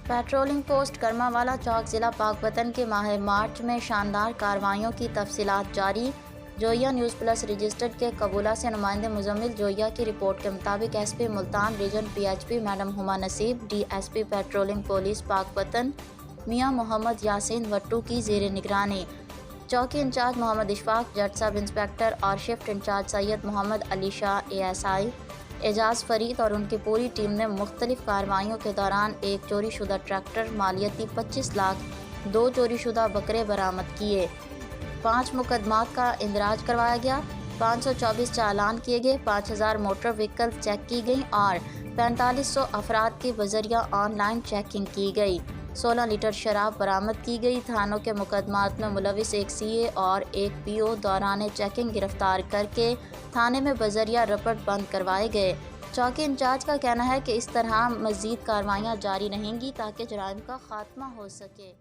Patrolling post करमावाला चौक जिला पाकपतन के माह मार्च में शानदार कार्रवाइयों की तफसीलात जारी। जोया न्यूज़ प्लस रजिस्टर्ड के कबूला से नुमाइंदे मुजम्मिल जोया की रिपोर्ट के मुताबिक SP Multan region PHP madam Huma Naseeb, DSP patrolling police Pakpattan Mian Muhammad Yasin Wattoo की ज़ेर निगरानी चौकी इंचार्ज मोहम्मद इशफाक, जज सब इंस्पेक्टर और shift incharge Syed Mohammad Ali Shah ASI Ejaz Farid और उनकी पूरी टीम ने मुख्तलिफ कार्रवाइयों के दौरान एक चोरीशुदा ट्रैक्टर, मालियती 25 लाख, 2 चोरीशुदा बकरे बरामद किए, 5 मुकदमात का इंदराज करवाया गया, 524 चालान किए गए, 5000 मोटर व्हीकल चेक की गई और 4500 अफराद की बजरिया ऑनलाइन चेकिंग की गई। 16 लीटर शराब बरामद की गई। थानों के मुकदमात में मुलविस एक सीए और एक पीओ दौरान चेकिंग गिरफ्तार करके थाने में बजरिया रपट बंद करवाए गए। चौकी इंचार्ज का कहना है कि इस तरह मज़ीद कार्रवाइयाँ जारी रहेंगी ताकि जराइम का खात्मा हो सके।